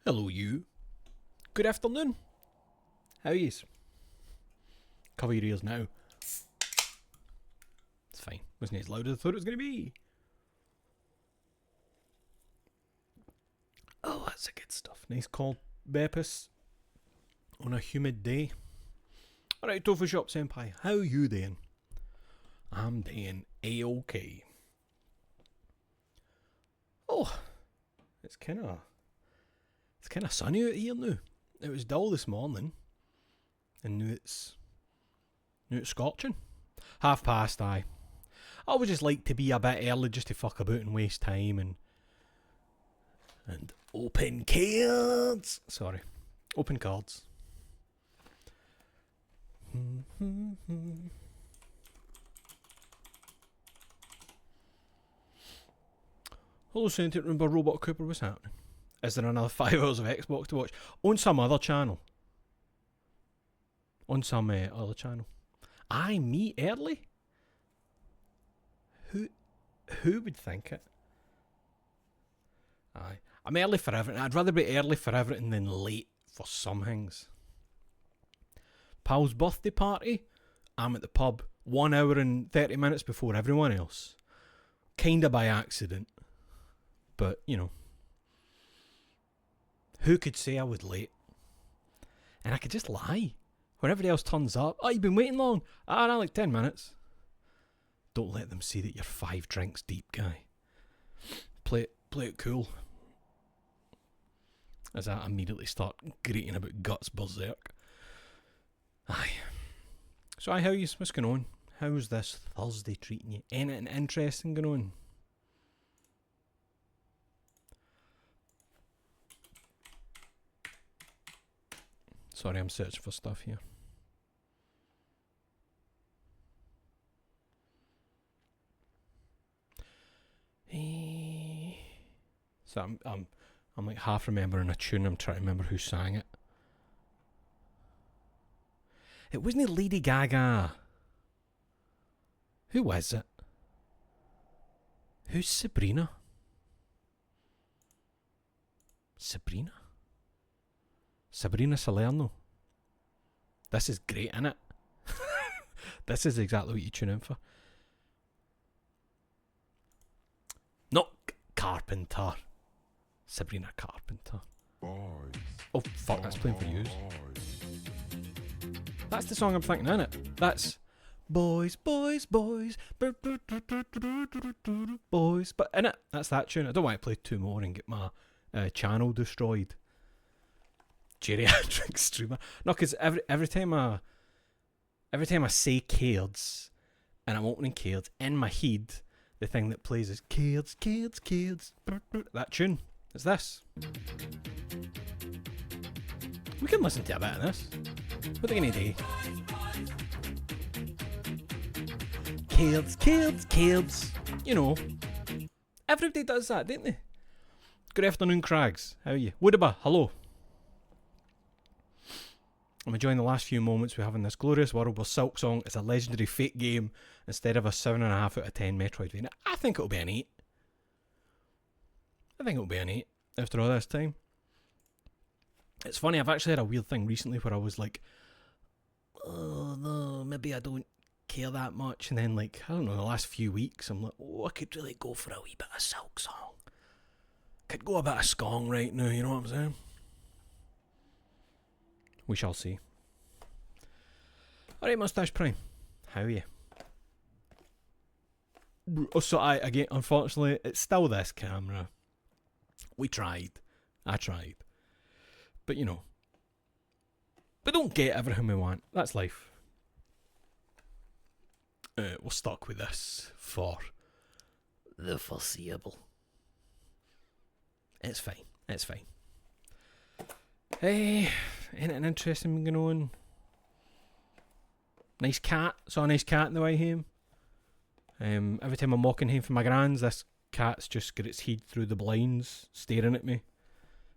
Hello, you. Good afternoon. How are yous? Cover your ears now. It's fine. Wasn't as loud as I thought it was going to be. Oh, that's the good stuff. Nice cold Beppis on a humid day. Alright, Tofu Shop Senpai, how you doing? I'm doing A-OK. Oh, it's kind of sunny out here now. It was dull this morning, and now it's scorching. past, aye. I always just like to be a bit early just to fuck about and waste time and open cards. Sorry, open cards. Hello, Sentient Roomba Robot Cooper, what's happening? Is there another 5 hours of Xbox to watch? On some other channel. Other channel. Aye, me early? Who would think it? Aye. I'm early for everything. I'd rather be early for everything than late for some things. Pal's birthday party. I'm at the pub 1 hour and 30 minutes before everyone else. Kinda by accident. But, you know. Who could say I was late? And I could just lie. When everybody else turns up, oh, you've been waiting long? Ah, no, like 10 minutes. Don't let them see that you're 5 drinks deep, guy. Play it cool. As I immediately start greeting about Guts Berserk. Aye. So how you? What's going on? How's this Thursday treating you? Anything interesting going on? Sorry, I'm searching for stuff here. So I'm like half remembering a tune. I'm trying to remember who sang it. It wasn't Lady Gaga. Who was it? Who's Sabrina? Sabrina Salerno. This is great, innit? This is exactly what you tune in for. Not Carpenter. Sabrina Carpenter. Boys. Oh fuck, that's playing for you. That's the song I'm thinking, innit? That's boys, boys, boys, boys. But innit, that's that tune. I don't want to play 2 more and get my channel destroyed. Geriatric streamer. No, because every time I say cards and I'm opening cards, in my head the thing that plays is cards. That tune. It's this. We can listen to a bit of this. What are they gonna do? Cards. You know. Everybody does that, don't they? Good afternoon, Crags. How are you? Woodaba, hello. I'm enjoying the last few moments we have in this glorious world where Silksong is a legendary fake game instead of a 7.5 out of 10 Metroidvania. I think it'll be an 8. After all this time. It's funny, I've actually had a weird thing recently where I was like, oh no, maybe I don't care that much. And then like, I don't know, the last few weeks I'm like, oh, I could really go for a wee bit of Silksong. Could go a bit of SKONG right now, you know what I'm saying? We shall see. Alright, Mustache Prime. How are you? Oh, so again, unfortunately, it's still this camera. We tried. I tried. But you know. We don't get everything we want. That's life. We're stuck with this for the foreseeable. It's fine. Hey, anything interesting going on? Nice cat. Saw a nice cat on the way home. Every time I'm walking home from my gran's, this cat's just got its head through the blinds, staring at me.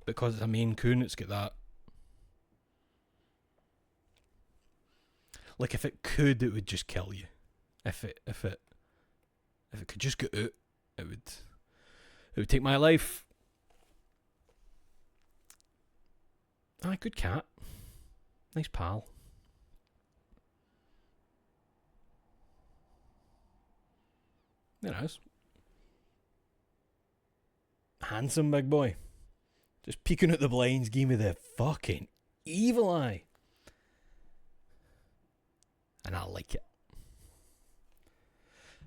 Because it's a Maine Coon, it's got that. Like if it could, it would just kill you. If it could just get out, it would take my life. Aye, good cat. Nice pal. There it is. Handsome big boy. Just peeking at the blinds, gave me the fucking evil eye. And I like it.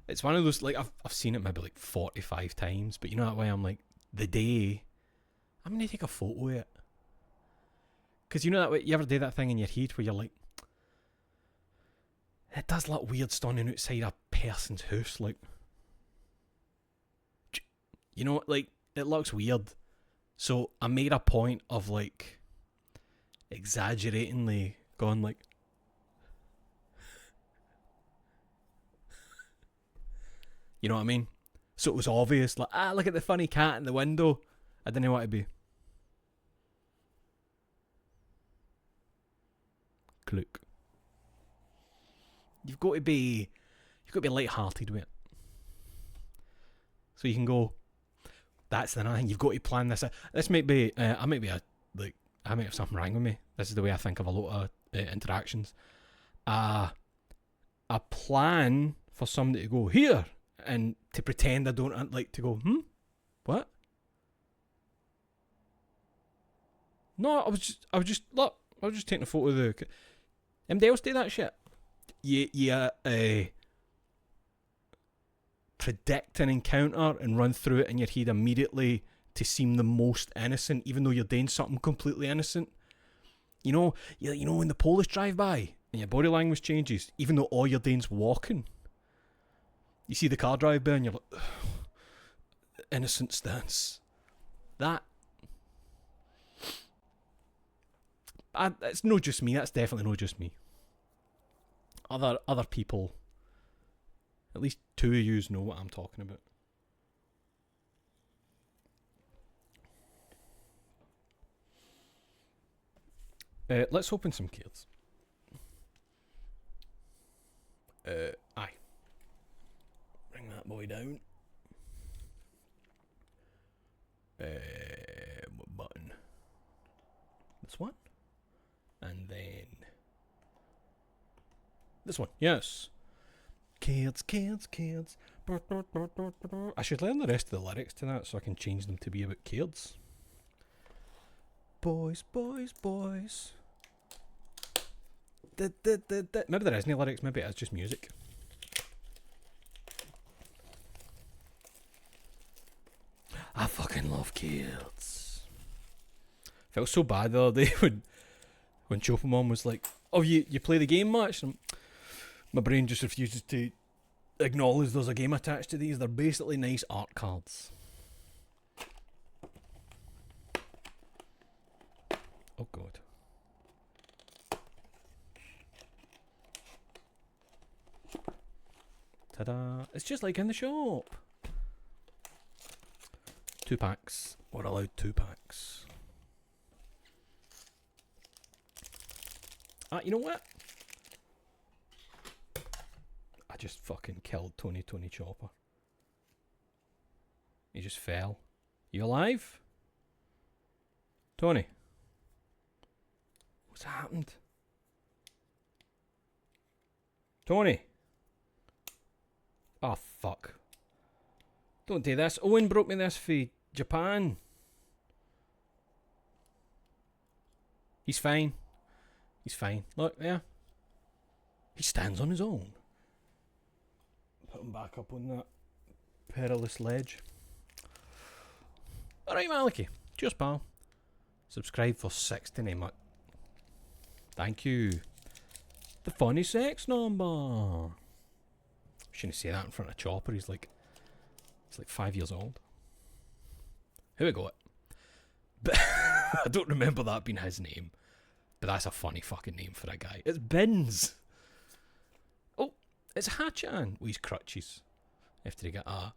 It's one of those, like, I've seen it maybe like 45 times, but you know that way I'm like, the day, I'm going to take a photo of it. Because you know that way, you ever do that thing in your head where you're like, it does look weird standing outside a person's house, like, you know, like, it looks weird. So I made a point of, like, exaggeratingly going like, you know what I mean? So it was obvious, like, look at the funny cat in the window. I didn't want to be. Look. You've got to be light-hearted with it. So you can go, that's the thing, you've got to plan this. This might be, I might have something wrong with me. This is the way I think of a lot of interactions. A plan for somebody to go, here, and to pretend I don't like to go, what? No, I was just taking a photo of the. Anybody else do that shit? You predict an encounter and run through it in your head immediately to seem the most innocent, even though you're doing something completely innocent. You know when the police drive by and your body language changes, even though all you're doing is walking. You see the car drive by and you're like, innocent stance. That. It's not just me. That's definitely not just me. Other people, at least two of yous know what I'm talking about. Let's open some cards. Aye. Bring that boy down. What button? This one? And then this one. Yes. Cards. I should learn the rest of the lyrics to that so I can change them to be about cards. Boys. Maybe there isn't lyrics, maybe it's just music. I fucking love cards. Felt so bad the other day when Chopamon was like, oh, you play the game much? And my brain just refuses to acknowledge there's a game attached to these. They're basically nice art cards. Oh god. Ta-da. It's just like in the shop. 2 packs. We're allowed 2 packs. You know what? I just fucking killed Tony Chopper. He just fell. You alive? Tony? What's happened? Tony? Oh, fuck. Don't do this. Owen broke me this for Japan. He's fine. He's fine. Look, there. He stands on his own. Put him back up on that perilous ledge. Alright, Maliki. Cheers, pal. Subscribe for 69 months. Thank you. The funny sex number. Shouldn't say that in front of Chopper. He's like 5 years old. Here we go. But I don't remember that being his name. But that's a funny fucking name for a guy. It's Bins. Oh, it's Hachan with his crutches. After he got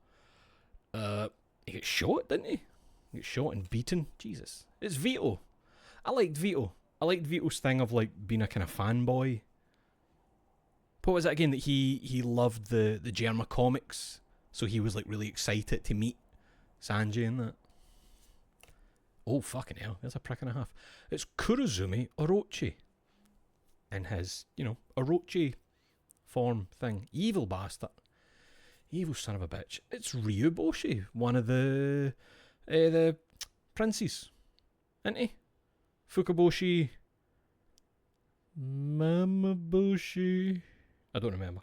he got shot, didn't he? He got shot and beaten. Jesus. It's Vito. I liked Vito. I liked Vito's thing of like being a kind of fanboy. What was it again? That he loved the Germa comics. So he was like really excited to meet Sanjay and that. Oh, fucking hell, there's a prick and a half. It's Kurozumi Orochi. In his, Orochi form thing. Evil bastard. Evil son of a bitch. It's Ryuboshi, one of the princes. Isn't he? Fukaboshi. Mamaboshi. I don't remember.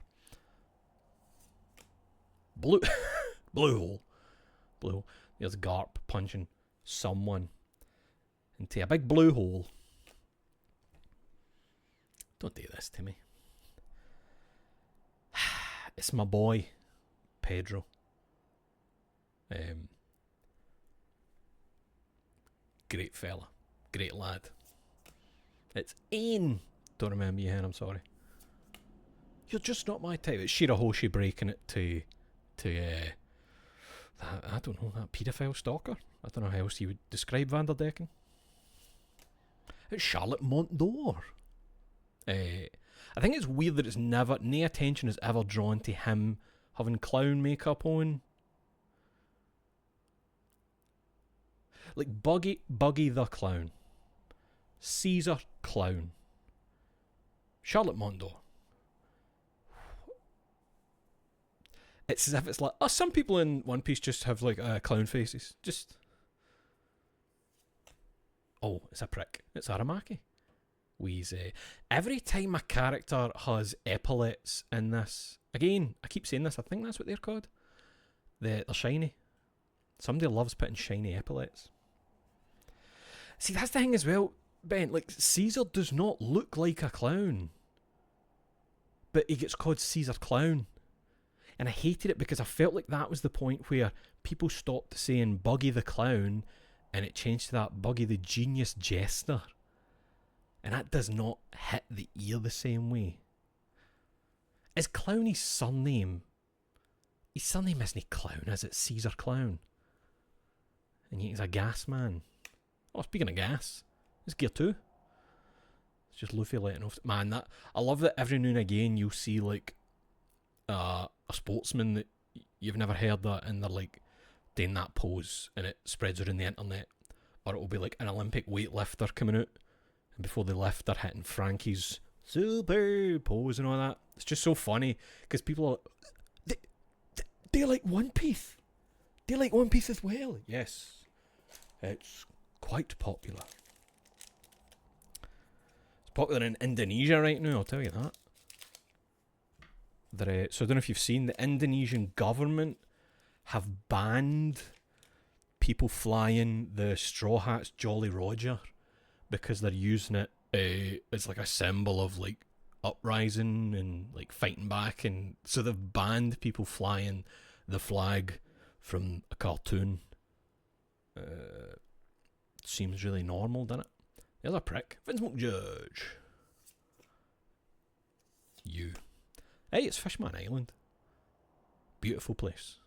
Blue hole. Blue hole. There's Garp punching someone into a big blue hole. Don't do this to me. It's my boy, Pedro. Great fella. Great lad. It's Ian. Don't remember you, Hen, I'm sorry. You're just not my type. It's Shirahoshi breaking it to I don't know, that paedophile stalker. I don't know how else you would describe Vanderdecken. It's Charlotte Montdor. I think it's weird that it's never, no attention is ever drawn to him having clown makeup on. Like Buggy the Clown. Caesar Clown. Charlotte Montdor. It's as if it's like, some people in One Piece just have like clown faces. Just. Oh, it's a prick. It's Aramaki. Wheezy. Every time a character has epaulets in this, again, I keep saying this, I think that's what they're called. They're shiny. Somebody loves putting shiny epaulets. See, that's the thing as well, Ben. Like, Caesar does not look like a clown. But he gets called Caesar Clown. And I hated it because I felt like that was the point where people stopped saying Buggy the Clown and it changed to that Buggy the Genius Jester. And that does not hit the ear the same way. Is Clown his surname? His surname isn't Clown, is it? Caesar Clown. And yet he's a gas man. Oh, speaking of gas, it's Gear 2. It's just Luffy letting off. Man, that I love that every now and again you'll see like a sportsman that you've never heard that and they're like doing that pose and it spreads around the internet. Or it'll be like an Olympic weightlifter coming out and before they lift they're hitting Frankie's super pose and all that. It's just so funny because people are they like One Piece. They like One Piece as well. Yes, it's quite popular. It's popular in Indonesia right now, I'll tell you that. So I don't know if you've seen, the Indonesian government have banned people flying the Straw Hats Jolly Roger because they're using it as like a symbol of like uprising and like fighting back, and so they've banned people flying the flag from a cartoon. Seems really normal, doesn't it? There's a prick. Vince McJudge. You. Hey, it's Fishman Island. Beautiful place.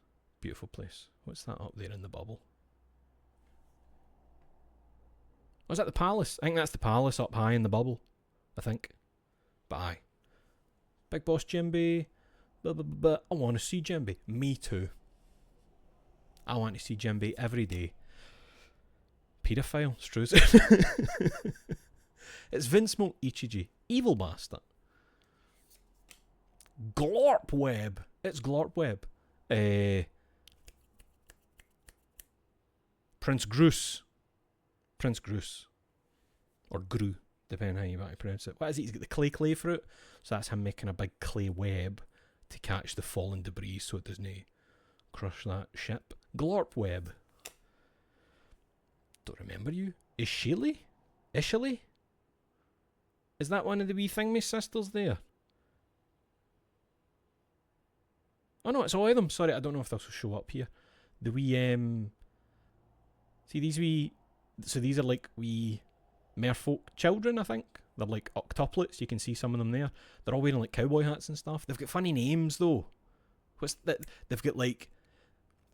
Beautiful place. What's that up there in the bubble? Was that the palace? I think that's the palace up high in the bubble. I think. But aye. Big Boss Jimby. I want to see Jimby. Me too. I want to see Jimby every day. Paedophile. Strews. It's Vinsmoke Ichiji. Evil bastard. Glorp Web. It's Glorp Web. Prince Groose. Prince Groose. Or Gru, depending how you want to pronounce it. What is it? He's got the clay fruit. So that's him making a big clay web to catch the fallen debris so it doesn't crush that ship. Glorp Web. Don't remember you. Ishili? Is that one of the wee Thingy sisters there? Oh no, it's all of them. Sorry, I don't know if this will show up here. The wee, see these wee, so these are like wee merfolk children, I think. They're like octuplets, you can see some of them there. They're all wearing like cowboy hats and stuff. They've got funny names though. What's that? They've got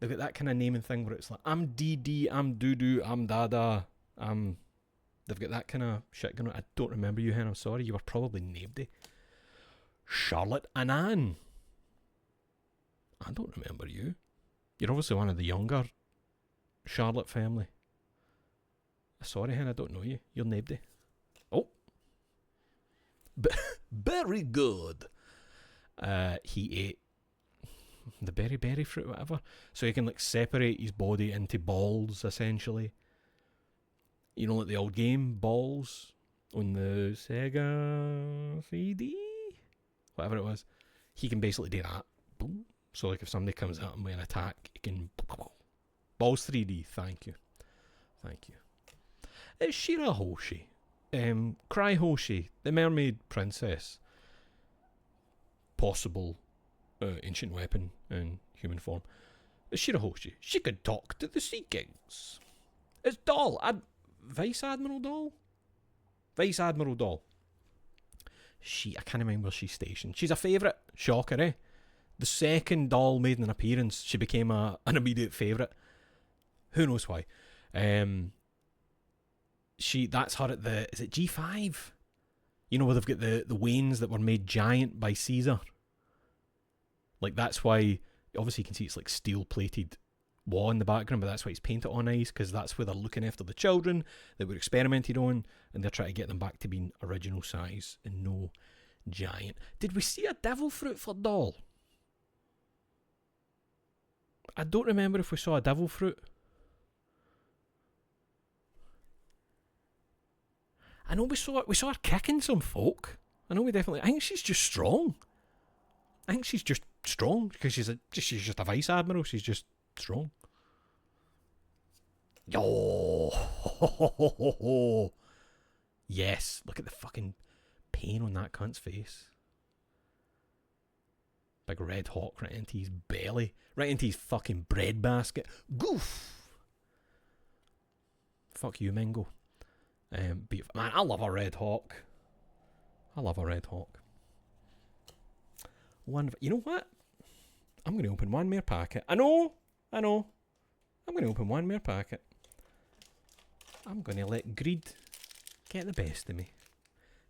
that kind of naming thing where it's like, I'm DD, I'm Doodoo, I'm Dada, they've got that kind of shit going on. I don't remember you, Hen, I'm sorry, you were probably named it. Charlotte Annan. I don't remember you. You're obviously one of the younger Charlotte family. Sorry, hen, I don't know you. You're nobody. Oh. Very good. He ate the berry fruit, whatever. So he can like separate his body into balls, essentially. You know, like the old game, Balls, on the Sega CD? Whatever it was. He can basically do that. Boom. So like if somebody comes at him with an attack, he can... Balls 3D, thank you. Thank you. It's Shirahoshi. Cryhoshi, the mermaid princess. Possible ancient weapon in human form. It's Shirahoshi. She could talk to the Sea Kings. It's Doll. Vice Admiral Doll? Vice Admiral Doll. I can't remember where she's stationed. She's a favourite. Shocker, eh? The second Doll made an appearance, she became an immediate favourite. Who knows why? That's her at the... Is it G5? You know where they've got the wains that were made giant by Caesar? Like, that's why... Obviously, you can see it's like steel-plated wall in the background, but that's why it's painted on ice, because that's where they're looking after the children that were experimented on, and they're trying to get them back to being original size and no giant. Did we see a devil fruit for Doll? I don't remember if we saw a devil fruit. I know we saw her kicking some folk. I think she's just strong. I think she's just strong because she's just a vice admiral. She's just strong. Yo, yes! Look at the fucking pain on that cunt's face. Big red hawk right into his belly, right into his fucking bread basket. Goof! Fuck you, Mingo. Beautiful. Man, I love a red hawk. You know what? I'm going to open one more packet. I know. I'm going to open one more packet. I'm going to let greed get the best of me.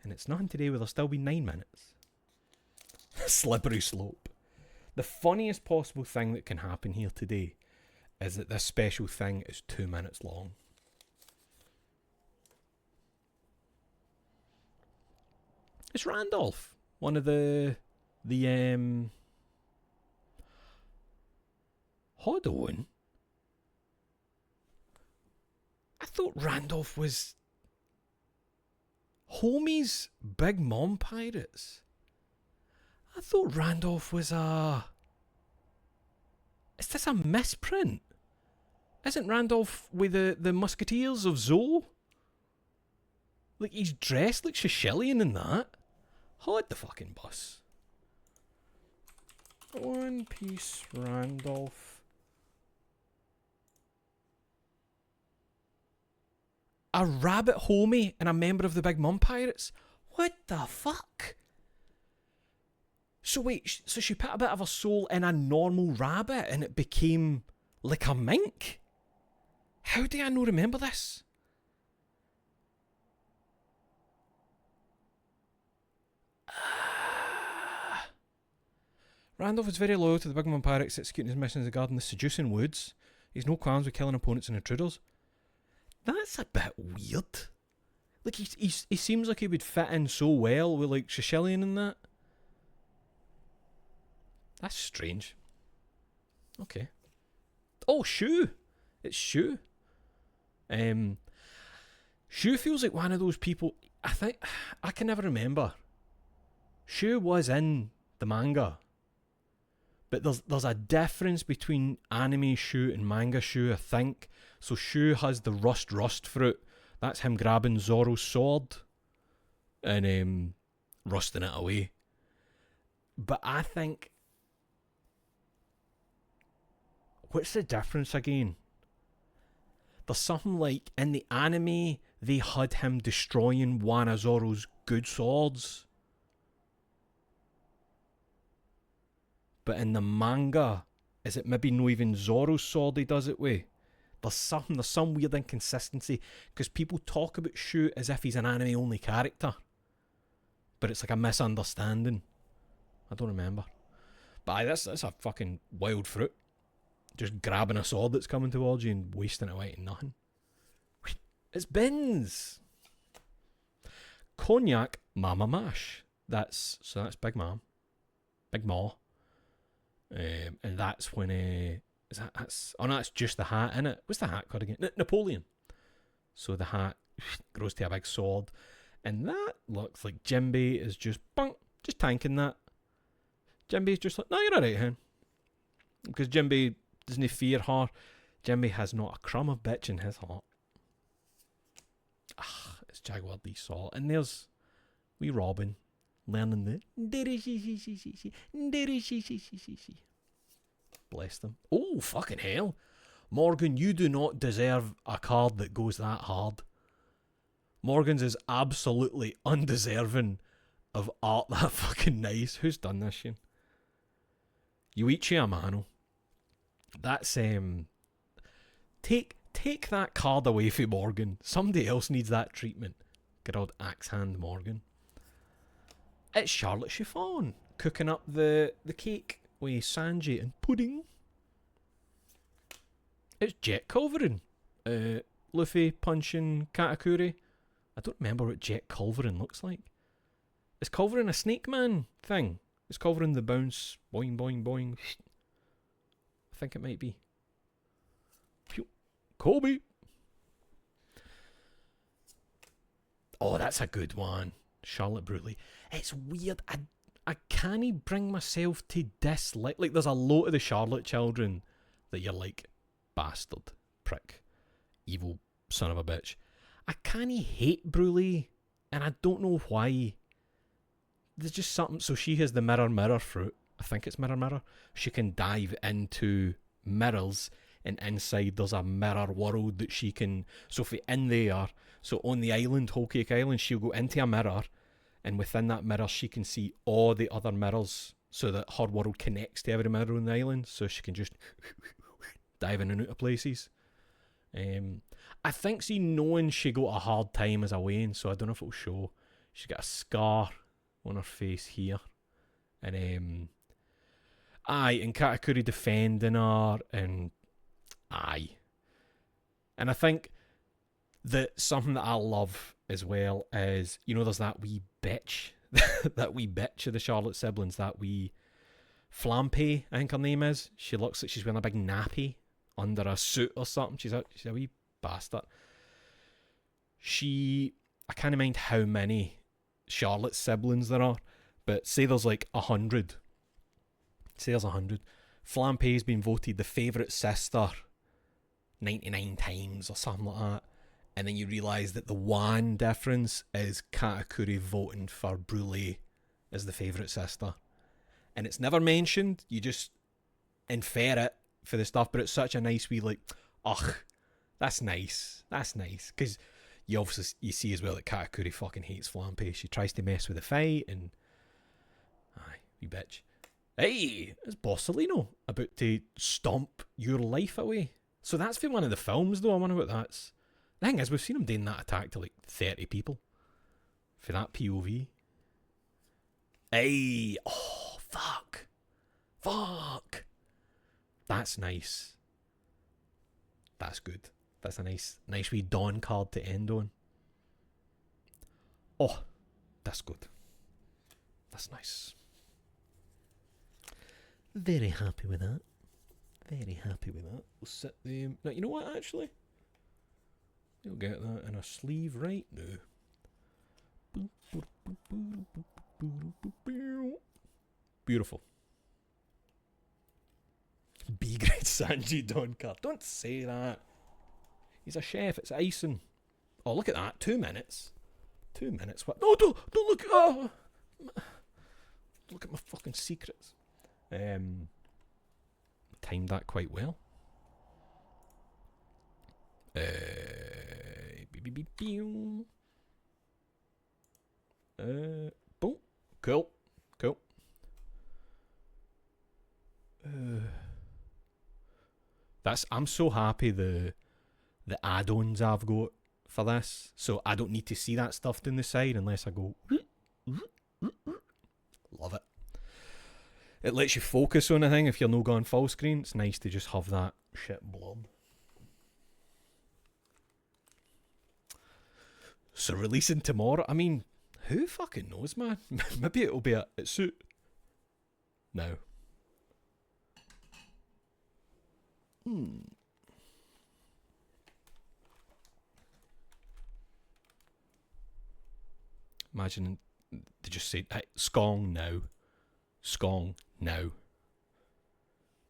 And it's nothing today where there'll still be 9 minutes. Slippery slope. The funniest possible thing that can happen here today is that this special thing is 2 minutes long. It's Randolph, one of the hold on. I thought Randolph was Homie's Big Mom Pirates. I thought Randolph was Is this a misprint? Isn't Randolph with the Musketeers of Zoe? Like, he's dressed like Sicilian in that. Hold the fucking bus. One Piece Randolph. A rabbit homie and a member of the Big Mom Pirates? What the fuck? So wait, so she put a bit of her soul in a normal rabbit and it became like a mink? How do I not remember this? Randolph is very loyal to the Big Mom Pirates, executing his mission as a guard in the seducing woods. He's no qualms with killing opponents and intruders. That's a bit weird. Like, he seems like he would fit in so well with, like, Sicilian and that. That's strange. Okay. Oh, Shu! It's Shu. Shu feels like one of those people... I can never remember. Shu was in the manga. But there's a difference between anime Shu and manga Shu, I think. So Shu has the rust fruit. That's him grabbing Zoro's sword and rusting it away. But I think... What's the difference again? There's something like, in the anime, they had him destroying one of Zoro's good swords. But in the manga, is it maybe not even Zoro's sword he does it with? There's some weird inconsistency, because people talk about Shu as if he's an anime-only character. But it's like a misunderstanding. I don't remember. But that's a fucking wild fruit. Just grabbing a sword that's coming towards you and wasting it away to nothing. It's bins. Cognac Mama Mash. That's Big Mom. Big Ma. And that's when that's just the hat, innit? What's the hat called again? Napoleon. So the hat grows to a big sword. And that looks like Jimby is just tanking that. Jimby's just like, no, you're alright, hen. Because Jimby doesn't fear her. Jimby has not a crumb of bitch in his heart. It's Jaguar D Salt. And there's wee Robin learning the bless them. Oh, fucking hell. Morgan, you do not deserve a card that goes that hard. Morgan's is absolutely undeserving of art that fucking nice. Who's done this, Shane? Yuichi Amano. That's take that card away from Morgan. Somebody else needs that treatment. Good old axe hand Morgan. It's Charlotte Chiffon cooking up the cake with Sanji and pudding. It's Jet Culverin. Luffy punching Katakuri. I don't remember what Jet Culverin looks like. Is Culverin a Snake Man thing? Is Culverin the bounce? Boing, boing, boing. I think it might be. Phew. Kobe. Oh, that's a good one. Charlotte Brutally. It's weird. I can't bring myself to dislike. Like, there's a lot of the Charlotte children that you're like, bastard, prick, evil son of a bitch. I can't hate Bruley, and I don't know why. There's just something. So she has the mirror fruit. I think it's mirror. She can dive into mirrors, and inside there's a mirror world that she can. So if in there, so on the island, Whole Cake Island, she'll go into a mirror, and within that mirror, she can see all the other mirrors, so that her world connects to every mirror on the island. So she can just dive in and out of places. I think knowing she got a hard time as a Wayne, so I don't know if it'll show. She got a scar on her face here, and and Katakuri defending her, and and I think that something that I love as well is, you know, there's that wee bitch, that wee bitch of the Charlotte siblings, that wee Flampe, I think her name is. She looks like she's wearing a big nappy under a suit or something. She's a wee bastard. I can't mind how many Charlotte siblings there are, but say there's like 100. Say there's 100. Flampe's been voted the favourite sister 99 times or something like that. And then you realise that the one difference is Katakuri voting for Brule as the favourite sister. And it's never mentioned, you just infer it for the stuff, but it's such a nice wee, like, ugh, that's nice. That's nice. Because you obviously you see as well that Katakuri fucking hates Flampe. She tries to mess with the fight, and wee bitch. Hey, it's Borsellino about to stomp your life away. So that's for one of the films, though. I wonder what that's. The thing is, we've seen him doing that attack to like 30 people for that POV. Hey, oh fuck. That's nice. That's good. That's a nice wee Dawn card to end on. Oh, that's good. That's nice. Very happy with that. Very happy with that. We'll set them. Now, you know what, actually? You'll get that in a sleeve right now. Beautiful. B-grade Sanji Don card. Don't say that. He's a chef. It's icing. Oh, look at that. 2 minutes. 2 minutes. What? No, don't look. Oh, look at my fucking secrets. Timed that quite well. Boom. Cool. I'm so happy the add-ons I've got for this, so I don't need to see that stuff down the side unless I go. Love it. It lets you focus on a thing if you're no going full screen. It's nice to just have that shit blurred. So releasing tomorrow. I mean, who fucking knows, man? Maybe it'll be a suit. No. Imagine they just say, hey, SKONG now. SKONG now.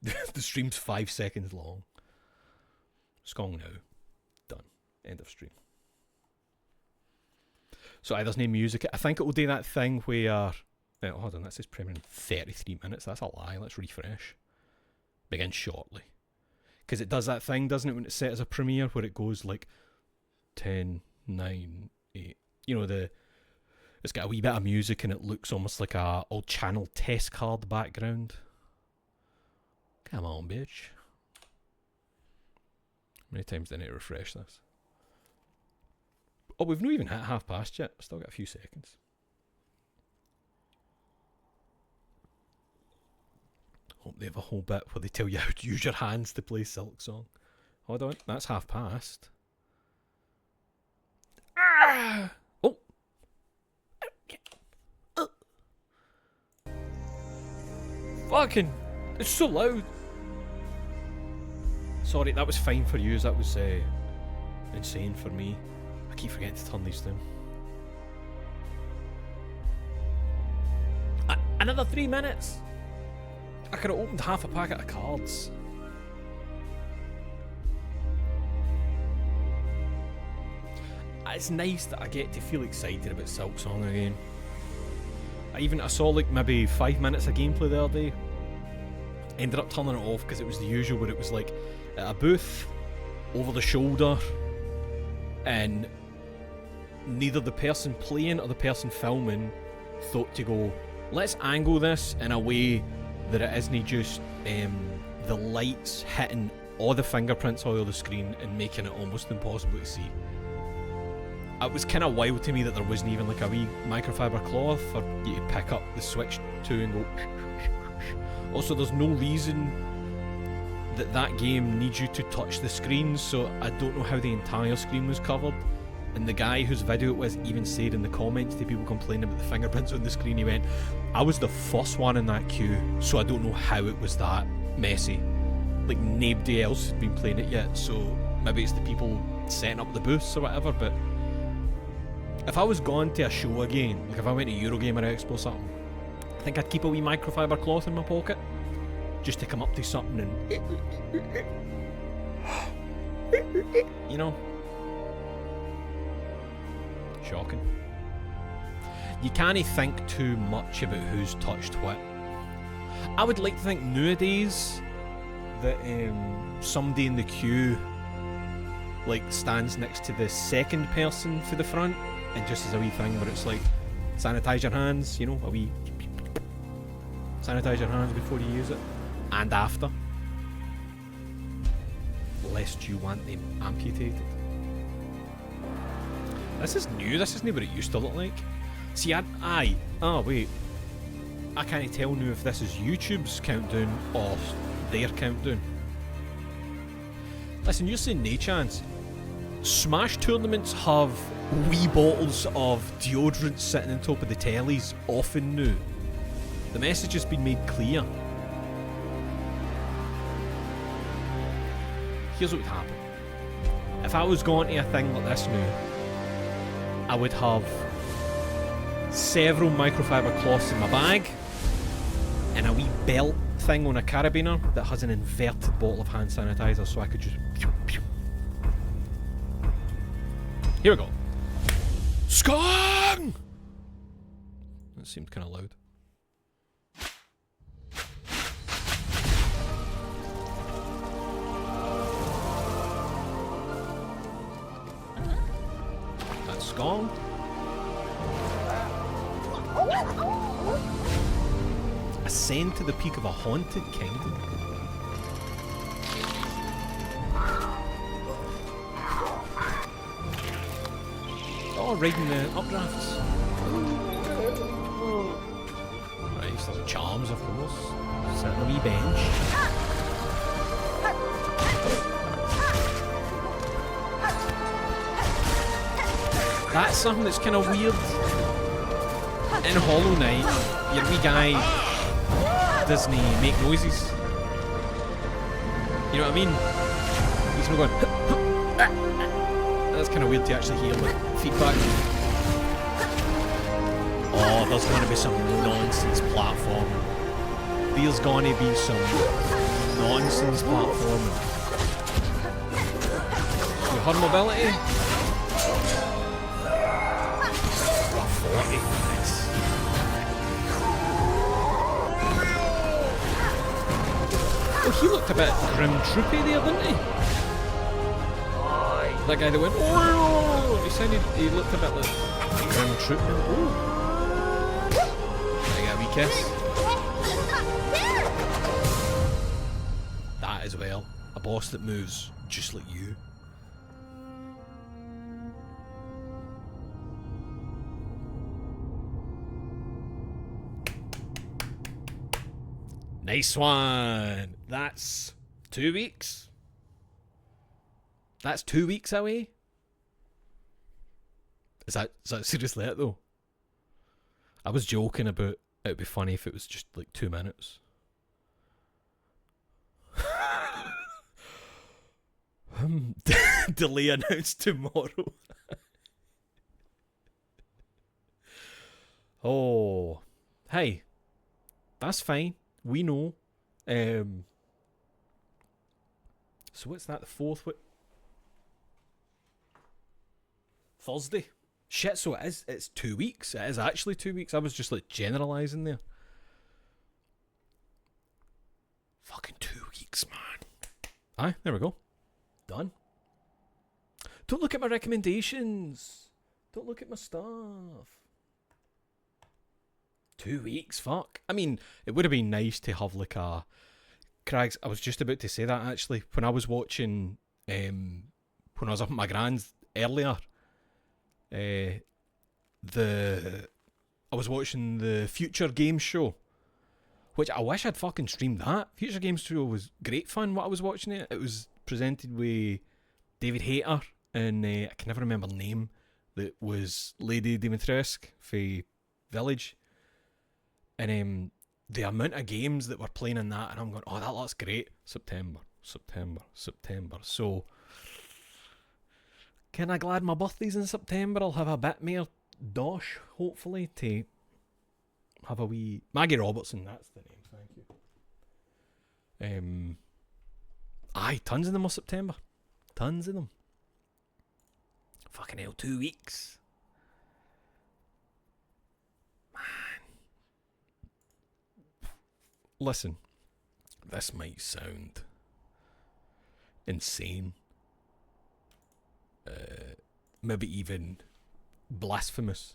The stream's 5 seconds long. SKONG now. Done. End of stream. So there's no music. I think it will do that thing where... hold on, that says premiering 33 minutes. That's a lie. Let's refresh. Begin shortly. Because it does that thing, doesn't it, when it's set as a premiere, where it goes like 10, 9, 8. You know, it's got a wee bit of music and it looks almost like a old channel test card background. Come on, bitch. How many times do I need to refresh this? Oh, we've not even hit past yet. Still got a few seconds. Hope they have a whole bit where they tell you how to use your hands to play Silksong. Hold on, that's past. Ah! Oh! Fucking! It's so loud! Sorry, that was fine for you. That was insane for me. I keep forgetting to turn these down. Another 3 minutes! I could have opened half a packet of cards. It's nice that I get to feel excited about Silksong again. I saw like maybe 5 minutes of gameplay the other day. Ended up turning it off because it was the usual where it was like at a booth, over the shoulder, and neither the person playing or the person filming thought to go, let's angle this in a way that it isn't just the lights hitting all the fingerprints all over the screen and making it almost impossible to see. It was kind of wild to me that there wasn't even like a wee microfiber cloth for you to pick up the switch to and go. Also, there's no reason that game needs you to touch the screen, so I don't know how the entire screen was covered. And the guy whose video it was even said in the comments to people complaining about the fingerprints on the screen, he went, I was the first one in that queue, so I don't know how it was that messy. Like, nobody else has been playing it yet, so maybe it's the people setting up the booths or whatever, but if I was going to a show again, like if I went to Eurogamer Expo or something, I think I'd keep a wee microfiber cloth in my pocket, just to come up to something and... you know? Shocking. You can't think too much about who's touched what. I would like to think nowadays that somebody in the queue like stands next to the second person for the front and just as a wee thing where it's like sanitize your hands, you know, a wee sanitize your hands before you use it and after, lest you want them amputated. This is new, this isn't what it used to look like. See, oh wait, I can't tell now if this is YouTube's countdown or their countdown. Listen, you're saying no chance. Smash tournaments have wee bottles of deodorant sitting on top of the tellies often now. The message has been made clear. Here's what would happen. If I was going to a thing like this now, I would have several microfiber cloths in my bag and a wee belt thing on a carabiner that has an inverted bottle of hand sanitizer, so I could just pew, pew. Here we go. SKONG! That seemed kind of loud. That's SKONG. Ascend to the peak of a haunted kingdom. Oh, riding the updrafts. Right, so there's charms, of course. Sitting on a wee bench. That's something that's kind of weird. In Hollow Knight, your wee guy doesn't make noises. You know what I mean? He's not going. That's kind of weird to actually hear the feedback. Oh, there's going to be some nonsense platforming. There's going to be some nonsense platforming. With her mobility. 40. Nice. Oh, he looked a bit grim troopy there, didn't he? That guy that went, oh, he looked a bit like grim troopy. Oh. I got a wee kiss. That as well. A boss that moves just like you. Nice one. That's 2 weeks. That's 2 weeks away. Is that seriously it though? I was joking about it'd be funny if it was just like 2 minutes. Delay announced tomorrow. Oh, hey, that's fine. We know. So what's that? The 4th? What? Thursday. Shit. So it is. It's 2 weeks. It is actually 2 weeks. I was just like generalising there. Fucking 2 weeks, man. Aye, there we go. Done. Don't look at my recommendations. Don't look at my stuff. 2 weeks, fuck. I mean, it would have been nice to have like a... Craigs, I was just about to say that actually. When I was watching... when I was up at my grand's earlier... I was watching the Future Games Show. Which I wish I'd fucking streamed that. Future Games Show was great fun, what I was watching it. It was presented with David Hayter and I can never remember the name. That was Lady Dimitrescu for Village. And the amount of games that were playing in that, and I'm going, oh, that looks great. September. So, kind of glad my birthday's in September. I'll have a bit more dosh, hopefully, to have a wee... Maggie Robertson, that's the name, thank you. Aye, tons of them are September. Tons of them. Fucking hell, 2 weeks. Listen, this might sound insane, maybe even blasphemous.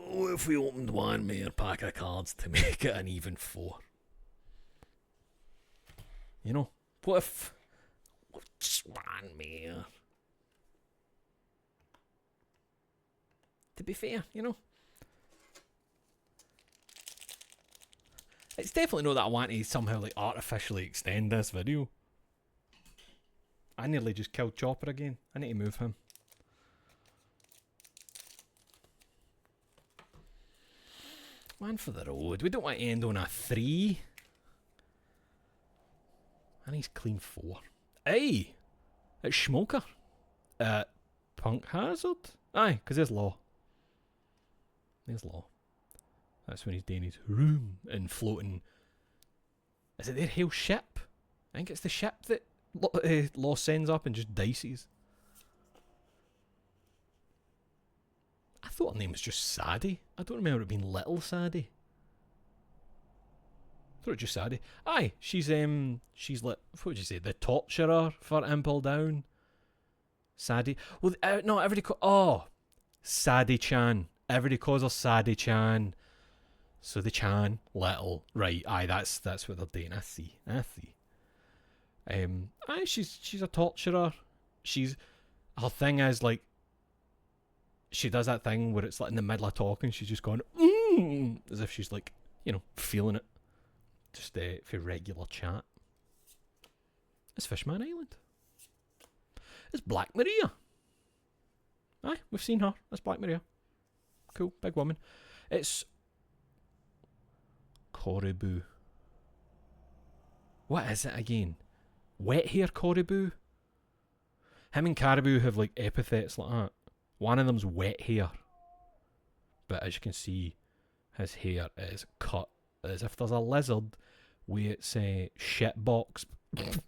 What if we opened one more pack of cards to make it an even 4? You know, what if just one more? To be fair, you know. It's definitely not that I want to somehow like artificially extend this video. I nearly just killed Chopper again. I need to move him. Man for the road. We don't want to end on a 3. I need clean 4. Hey! It's Schmoker. Punk Hazard? Aye, because there's Law. There's Law. That's when he's doing his room and floating. Is it their whole ship? I think it's the ship that Law sends up and just dices. I thought her name was just Sadie. I don't remember it being Little Sadie. I thought it was just Sadie. Aye, she's like, what would you say, the torturer for Impel Down. Sadie. Well, no, everybody Sadie Chan. Everybody calls her Sadie Chan. So the Chan, Little, right? Aye, that's what they're doing. I see. Aye, she's a torturer. Her thing is like, she does that thing where it's like in the middle of talking, she's just going as if she's like, you know, feeling it, just for regular chat. It's Fishman Island. It's Black Maria. Aye, we've seen her. That's Black Maria. Cool, big woman. It's Caribou. What is it again? Wet hair Caribou? Him and Caribou have like epithets like that. One of them's wet hair. But as you can see, his hair is cut as if there's a lizard with its shit box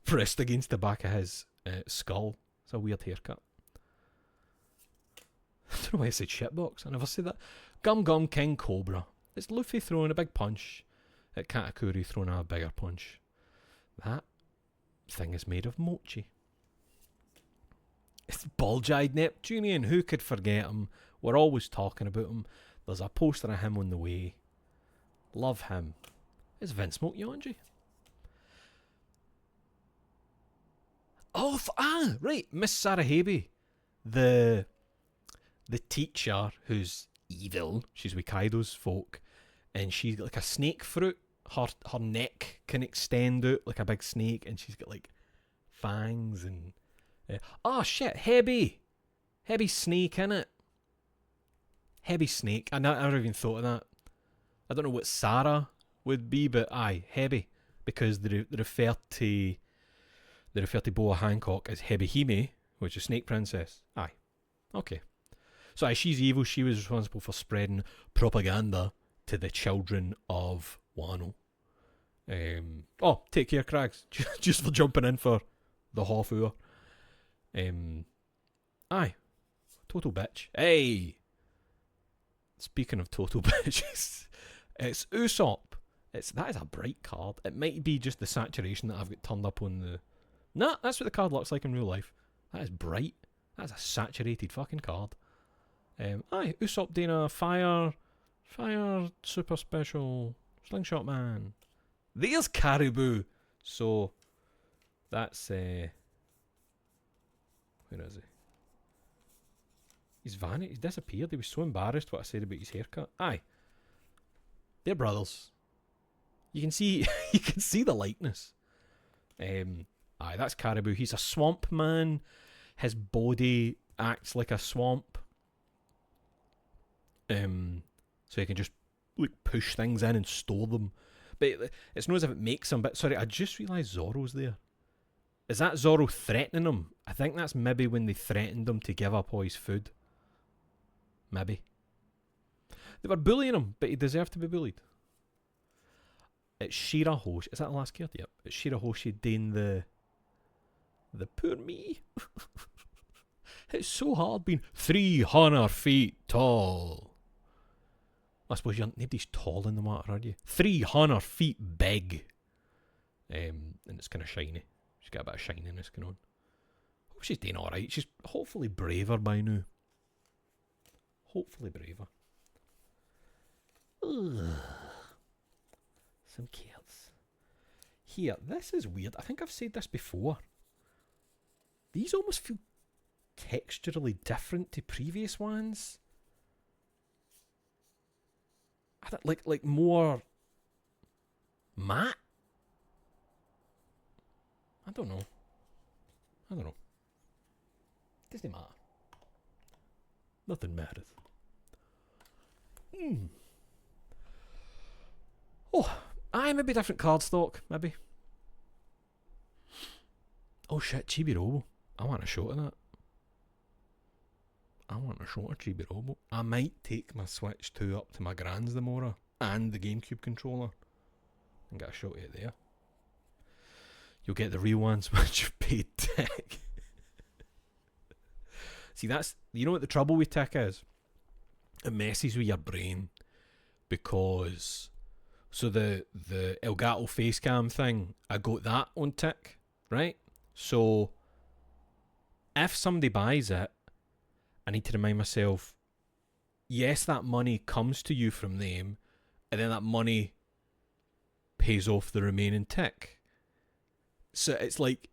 pressed against the back of his skull. It's a weird haircut. I don't know why I said shit box. I never said that. Gum Gum King Cobra. It's Luffy throwing a big punch at Katakuri throwing a bigger punch. That thing is made of mochi. It's bulge-eyed Neptunian. Who could forget him? We're always talking about him. There's a poster of him on the way. Love him. It's Vince Mokyanji. Oh, right. Miss Sarahebi. The teacher who's evil. She's with Kaido's folk. And she's got like a snake fruit. Her neck can extend out like a big snake. And she's got like fangs and... oh shit, Hebby snake in it. Hebby snake. I never even thought of that. I don't know what Sarah would be, but aye, Hebby, because they refer to Boa Hancock as Hebihime, which is Snake Princess. Aye, okay. So aye, she's evil. She was responsible for spreading propaganda to the children of Wano. Oh, take care, Krags. Just for jumping in for the half hour. Aye, total bitch. Hey, speaking of total bitches, it's Usopp. That is a bright card. It might be just the saturation that I've got turned up on the... Nah, that's what the card looks like in real life. That is bright. That's a saturated fucking card. Aye, Usopp doing a fire super special slingshot man. There's Caribou. So that's where is he? He's vanished. He's disappeared. He was so embarrassed what I said about his haircut. Aye, they're brothers. You can see the likeness. Aye, that's Caribou. He's a swamp man. His body acts like a swamp. So he can just like push things in and store them. But it's not as if it makes him. But sorry, I just realised Zoro's there. Is that Zoro threatening him? I think that's maybe when they threatened him to give up all his food. Maybe. They were bullying him, but he deserved to be bullied. It's Shirahoshi. Is that the last card? Yep. It's Shirahoshi doing the poor me. It's so hard being 300 feet tall. I suppose nobody's tall in the water, are you? 300 feet big. And it's kind of shiny. She's got a bit of shininess going on. Hope she's doing alright. She's hopefully braver by now. Hopefully braver. Ugh. Some cards. Here, this is weird. I think I've said this before. These almost feel texturally different to previous ones. I don't, like more matte. I don't know. Doesn't matter. Nothing matters. Oh, maybe different card stock, maybe. Oh shit, Chibi Robo. I want a shot of that. I want a shot of Chibi Robo. I might take my Switch 2 up to my Grand's tomorrow and the GameCube controller and get a shot of it there. You'll get the real ones once you've paid Tick. See, that's... You know what the trouble with Tick is? It messes with your brain because... So the Elgato Facecam thing, I got that on Tick, right? So if somebody buys it, I need to remind myself, yes, that money comes to you from them, and then that money pays off the remaining Tick. So it's like,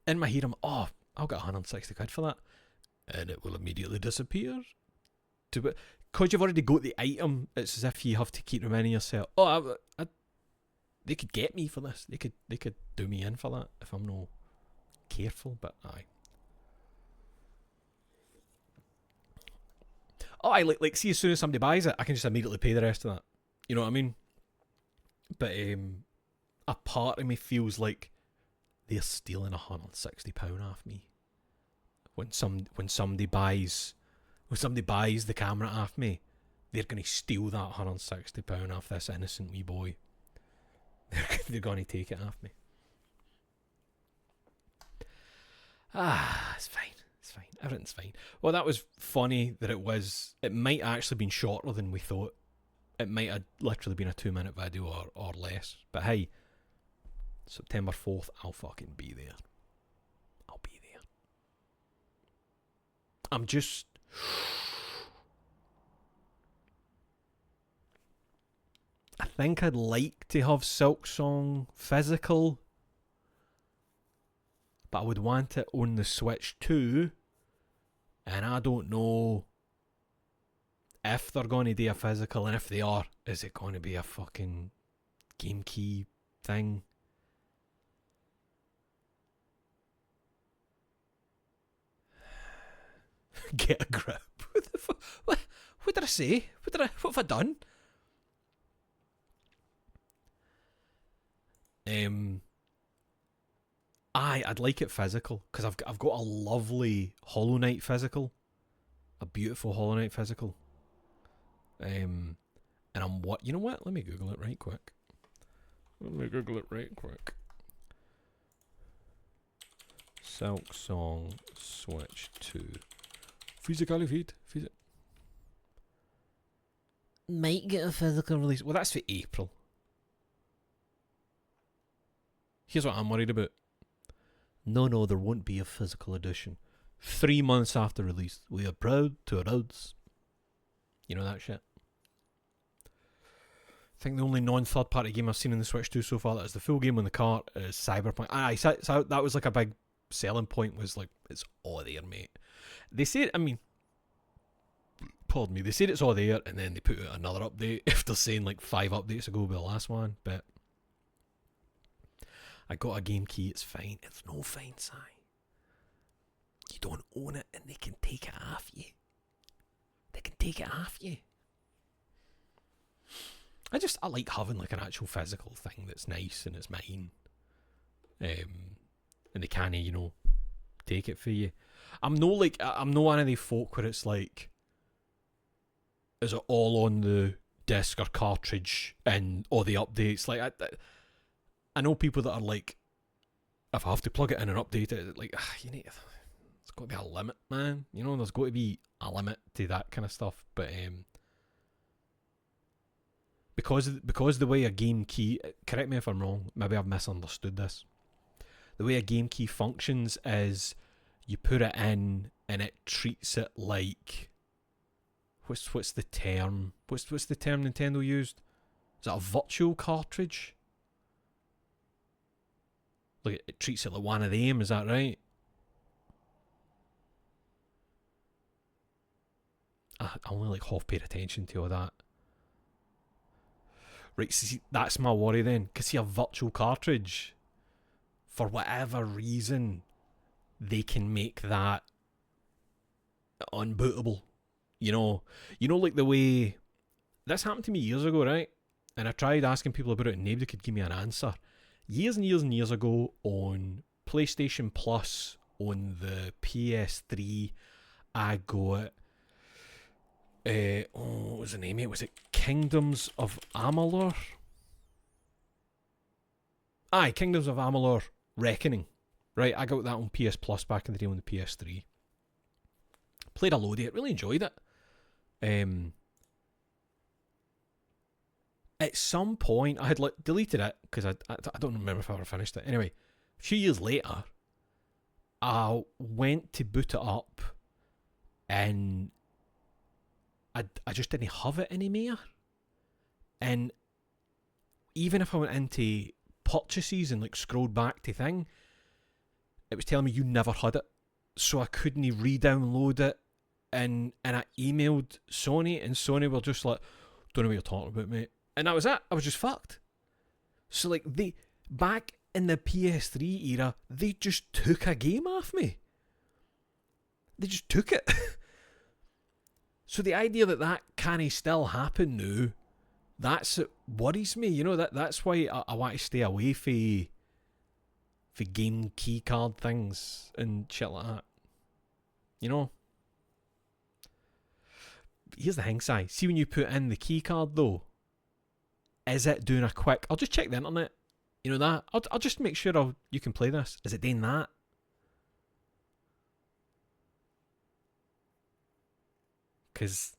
in my head, I'll get 160 quid for that, and it will immediately disappear. Because you've already got the item, it's as if you have to keep reminding yourself, they could get me for this. They could do me in for that if I'm not careful, but aye. Oh, I like see as soon as somebody buys it, I can just immediately pay the rest of that. You know what I mean? But a part of me feels like they're stealing £160 off me when somebody buys the camera off me. They're going to steal that £160 off this innocent wee boy. They're going to take it off me. It's fine. It's fine. Everything's fine. Well, that was funny that it might actually been shorter than we thought. It might have literally been a 2-minute video or less. But hey, September 4th, I'll fucking be there. I'll be there. I'm just... I think I'd like to have Silksong physical, but I would want it on the Switch too, and I don't know if they're going to do a physical, and if they are, is it going to be a fucking game key thing? Get a grip. What the fuck? What did I say? What have I done? I'd like it physical because I've got a lovely Hollow Knight physical, a beautiful Hollow Knight physical. And I'm what? You know what? Let me Google it right quick. Silksong Switch 2 physicality. Might get a physical release. Well, that's for April. Here's what I'm worried about. No, there won't be a physical edition. 3 months after release, we are proud to announce. You know that shit? I think the only non-third party game I've seen in the Switch 2 so far that is the full game on the cart is Cyberpunk. So that was like a big selling point, was like, it's all there, mate. They said, I mean, pardon me, they said it's all there and then they put out another update after saying like 5 updates ago with the last one, but I got a game key, it's fine. It's no fine, Si. You don't own it and they can take it off you. I like having like an actual physical thing that's nice and it's mine. And they can't, take it for you. I'm no one of the folk where it's like, is it all on the disc or cartridge and all the updates? Like, I know people that are like, if I have to plug it in and update it, like, there's got to be a limit, man. There's got to be a limit to that kind of stuff. But because the way a game key, correct me if I'm wrong, maybe I've misunderstood this. The way a game key functions is you put it in and it treats it like, what's the term? What's the term Nintendo used? Is that a virtual cartridge? Like it treats it like one of them, is that right? I only like half paid attention to all that. Right, see, that's my worry then. Because see, a virtual cartridge, for whatever reason, they can make that unbootable. Like the way this happened to me years ago, right? And I tried asking people about it and nobody could give me an answer. Years and years and years ago on PlayStation Plus on the PS3, I got what was the name of it? Was it Kingdoms of Amalur? Aye, Kingdoms of Amalur Reckoning. Right, I got that on PS Plus back in the day on the PS3. Played a load of it, really enjoyed it. At some point, I had deleted it because I don't remember if I ever finished it. Anyway, a few years later, I went to boot it up and I just didn't have it anymore. And even if I went into purchases and like scrolled back to thing, it was telling me you never had it. So I couldn't re-download it. And I emailed Sony and Sony were just like, don't know what you're talking about, mate. And that was it. I was just fucked. So like back in the PS3 era, they just took a game off me. They just took it. So the idea that that can't still happen now, that's it worries me. You know, that's why I want to stay away from game key card things and shit like that. You know? Here's the thing, Si. See when you put in the key card though, is it doing a quick... I'll just check the internet. You know that? I'll just make sure you can play this. Is it doing that? Because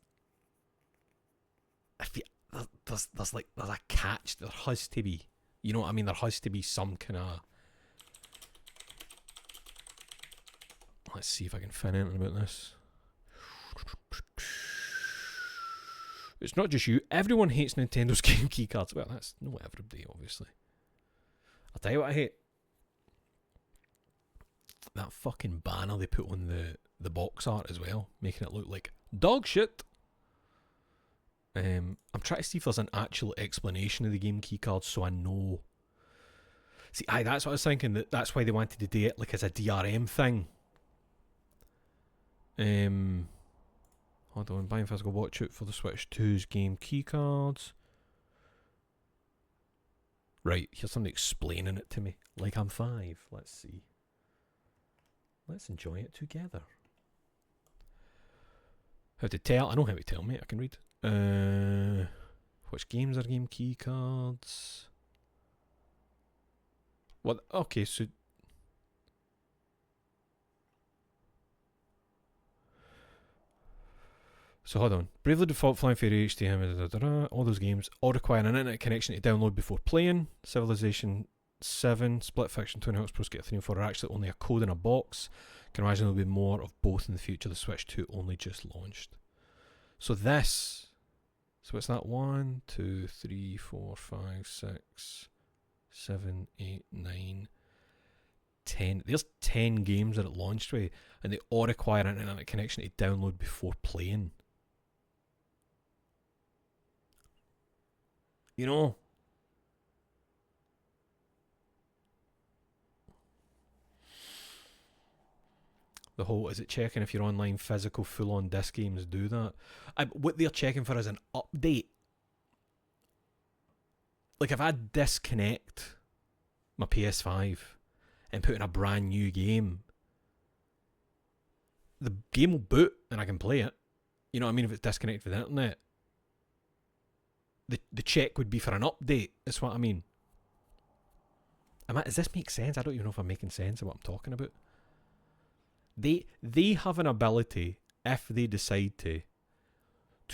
there's a catch. There has to be. You know what I mean? There has to be some kind of... Let's see if I can find anything about this. It's not just you. Everyone hates Nintendo's game keycards. Well, that's not everybody, obviously. I'll tell you what I hate. That fucking banner they put on the box art as well, making it look like dog shit. I'm trying to see if there's an actual explanation of the game keycards so I know. See, that's what I was thinking. That's why they wanted to do it like as a DRM thing. Hold on, buying physical watch out for the Switch 2's game keycards. Right, here's somebody explaining it to me. Like I'm 5. Let's see. Let's enjoy it together. How to tell? I know how to tell, mate. I can read. Which games are game keycards? What? Okay, so... So hold on. Bravely Default, Flying Fairy, HTML, all those games all require an internet connection to download before playing. Civilization 7, Split Fiction, Tony Hawk's Pro Skater 3 and 4 are actually only a code in a box. Can imagine there'll be more of both in the future. The Switch 2 only just launched. So this... So what's that? 1, 2, 3, 4, 5, 6, 7, 8, 9, 10. There's 10 games that it launched with, and they all require an internet connection to download before playing. You know? The whole, is it checking if your online physical full-on disc games do that? What they're checking for is an update. Like if I disconnect my PS5 and put in a brand new game, the game will boot and I can play it. You know what I mean? If it's disconnected from the internet. The check would be for an update. That's what I mean. Does this make sense? I don't even know if I'm making sense of what I'm talking about. They have an ability, if they decide to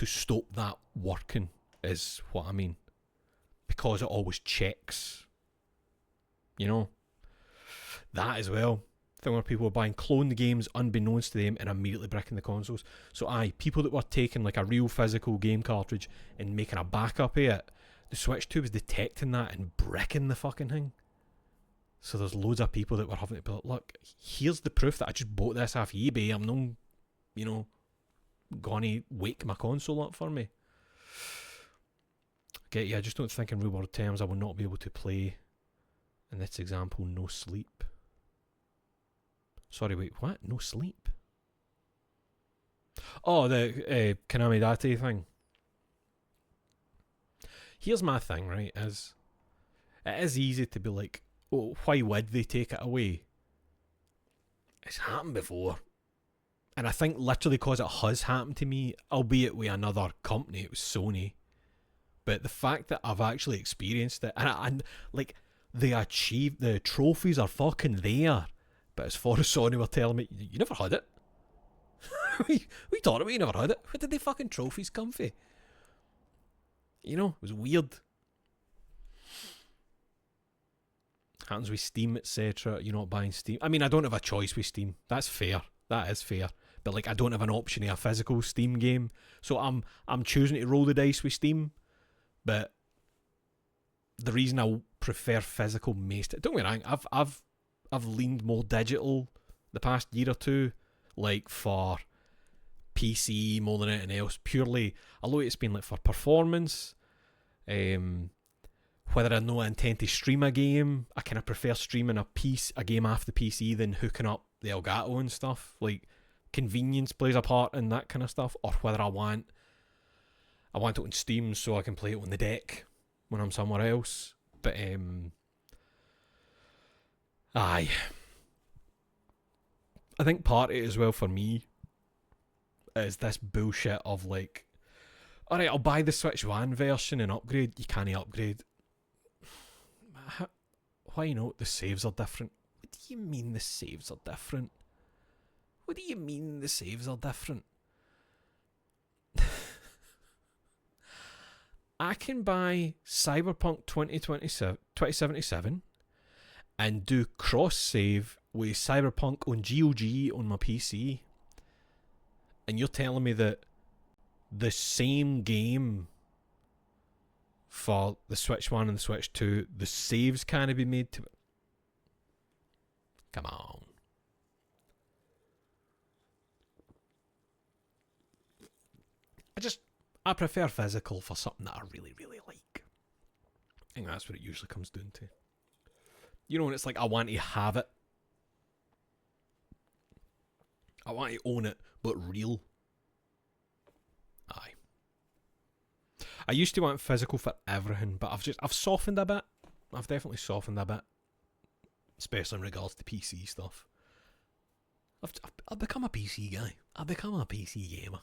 stop that working, is what I mean. Because it always checks. You know? That as well. Thing where people were buying cloned games unbeknownst to them and immediately bricking the consoles. So people that were taking like a real physical game cartridge and making a backup of it, the Switch 2 was detecting that and bricking the fucking thing. So there's loads of people that were having to be like, look, here's the proof that I just bought this off eBay. I'm not, you know, gonna wake my console up for me. Okay, yeah, I just don't think in real world terms I will not be able to play, in this example, no sleep. Sorry, wait, what? No sleep? Oh, the Konami Date thing. Here's my thing, right, it is easy to be like, oh, why would they take it away? It's happened before. And I think literally because it has happened to me, albeit with another company, it was Sony. But the fact that I've actually experienced it, and like, the trophies are fucking there. But as far as Sony were telling me, you never had it. we thought about you never had it. Where did the fucking trophies come from? You know, it was weird. Happens with Steam, etc. You're not buying Steam. I mean, I don't have a choice with Steam. That's fair. That is fair. But like, I don't have an option of a physical Steam game, so I'm choosing to roll the dice with Steam. But the reason I prefer physical don't get me wrong, I've leaned more digital the past year or two, like for PC more than anything else. Purely, although it's been like for performance, whether I know I intend to stream a game, I kind of prefer streaming a game off the PC than hooking up the Elgato and stuff. Like, convenience plays a part in that kind of stuff, or whether I want it on Steam so I can play it on the deck when I'm somewhere else. But aye, I think part of it as well for me is this bullshit of like, alright, I'll buy the Switch One version and upgrade. You can't upgrade. Why not? The saves are different. What do you mean the saves are different? What do you mean the saves are different? I can buy Cyberpunk 2077 and do cross-save with Cyberpunk on GOG on my PC. And you're telling me that the same game for the Switch 1 and the Switch 2, the saves can't be made to it? Come on. I prefer physical for something that I really, really like. I think that's what it usually comes down to. You know, when it's like, I want to have it. I want to own it, but real. Aye. I used to want physical for everything, but I've softened a bit. I've definitely softened a bit. Especially in regards to PC stuff. I've become a PC guy. I've become a PC gamer.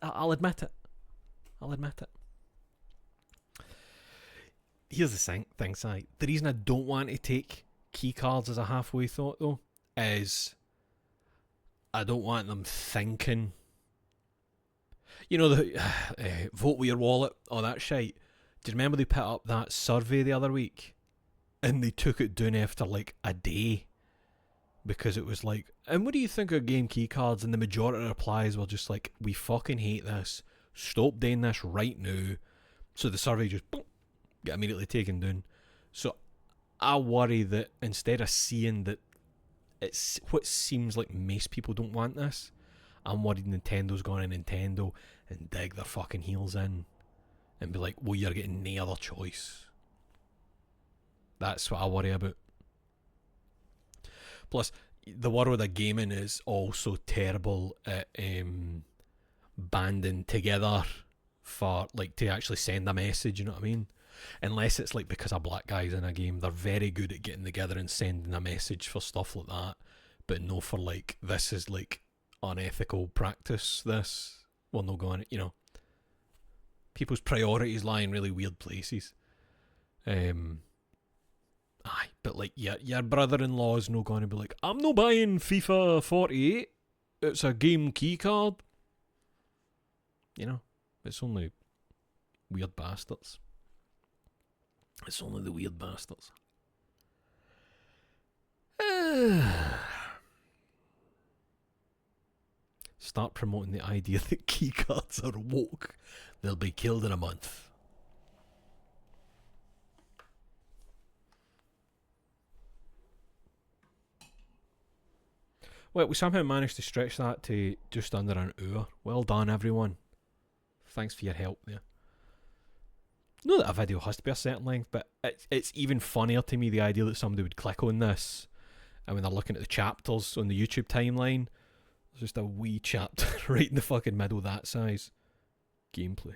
I'll admit it. Here's the thing, Si. The reason I don't want to take keycards as a halfway thought, though, is I don't want them thinking. You know, the vote with your wallet, all that shite. Do you remember they put up that survey the other week? And they took it down after like a day. Because it was like, and what do you think of game keycards? And the majority of replies were just like, we fucking hate this. Stop doing this right now. So the survey just boom, get immediately taken down. So I worry that instead of seeing that it's what seems like most people don't want this, I'm worried Nintendo's going to Nintendo and dig their fucking heels in and be like, well, you're getting no other choice. That's what I worry about. Plus, the world of gaming is also terrible at banding together for, like, to actually send a message, you know what I mean? Unless it's, like, because a black guy's in a game, they're very good at getting together and sending a message for stuff like that. But no for, like, this is, like, unethical practice, this. Well, no going, you know. People's priorities lie in really weird places. Aye, but like your brother-in-law's no going to be like, I'm no buying FIFA 48. It's a game key card. You know, it's only weird bastards. It's only the weird bastards. Start promoting the idea that key cards are woke. They'll be killed in a month. Well, we somehow managed to stretch that to just under an hour. Well done, everyone. Thanks for your help there. Not that a video has to be a certain length, but it's even funnier to me the idea that somebody would click on this, and when they're looking at the chapters on the YouTube timeline, there's just a wee chapter right in the fucking middle that size. Gameplay.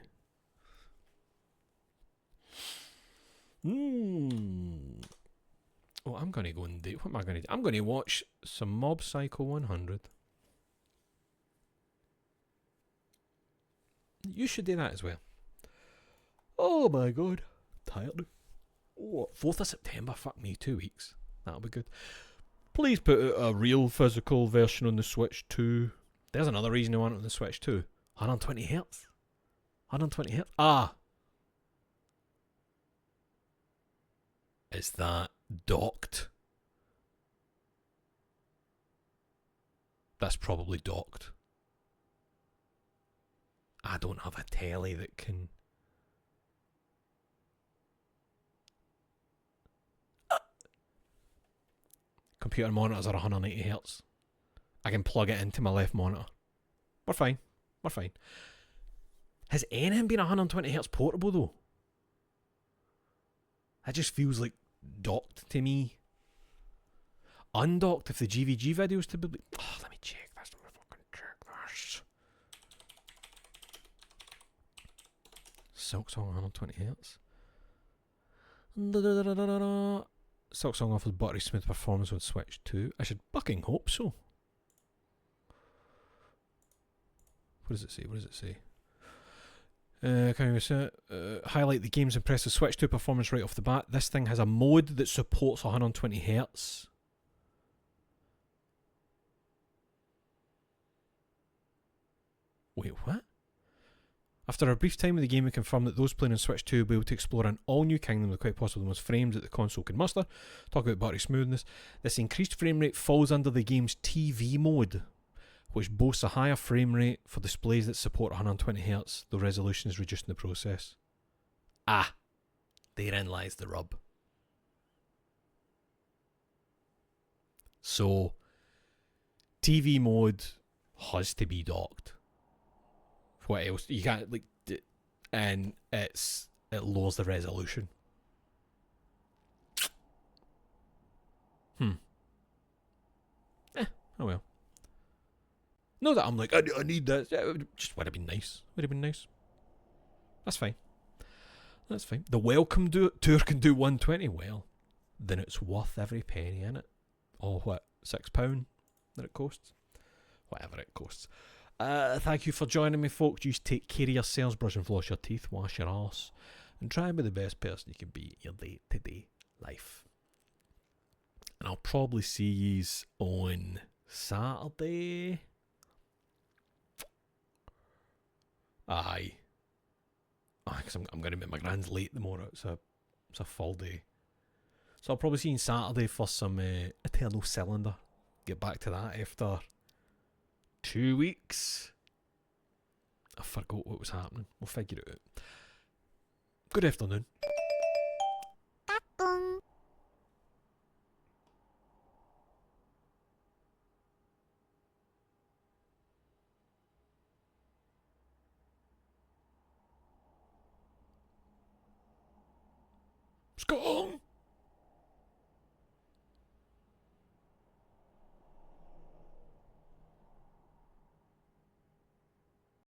Oh, I'm going to go and do... What am I going to do? I'm going to watch some Mob Psycho 100. You should do that as well. Oh my god. Tired. Oh, 4th of September. Fuck me, 2 weeks. That'll be good. Please put out a real physical version on the Switch 2. There's another reason I want it on the Switch 2. 120 Hz. 120 Hz. Ah. Is that docked? That's probably docked. I don't have a telly that can... Computer monitors are 180 Hz. I can plug it into my left monitor. We're fine. We're fine. Has anything been 120 Hz portable though? That just feels like docked to me. Undocked if the GVG videos to be... Oh, let me check this. Silksong 120Hz. Silksong offers buttery smooth performance on Switch 2. I should fucking hope so. What does it say? What does it say? Can we say, highlight the game's impressive Switch 2 performance right off the bat. This thing has a mode that supports 120Hz. Wait, what? After a brief time with the game, we confirmed that those playing on Switch 2 will be able to explore an all-new kingdom with quite possibly the most frames that the console can muster. Talk about buttery smoothness. This increased frame rate falls under the game's TV mode, which boasts a higher frame rate for displays that support 120Hz, though resolution is reduced in the process. Ah, therein lies the rub. So, TV mode has to be docked. What else? You can't, like, and it lowers the resolution. Oh well. Not that I'm like, I need that. It just would have been nice. Would have been nice. That's fine. That's fine. The welcome tour can do 120. Well, then it's worth every penny in it. Or what? £6 that it costs? Whatever it costs. Thank you for joining me, folks. You take care of yourselves, brush and floss your teeth, wash your arse, and try and be the best person you can be in your day-to-day life. And I'll probably see yous on Saturday. Aye. Because I'm going to make my grand's late tomorrow. It's a full day. So I'll probably see you on Saturday for some Eternal Cylinder. Get back to that after 2 weeks. I forgot what was happening. We'll figure it out. Good afternoon. SKONG!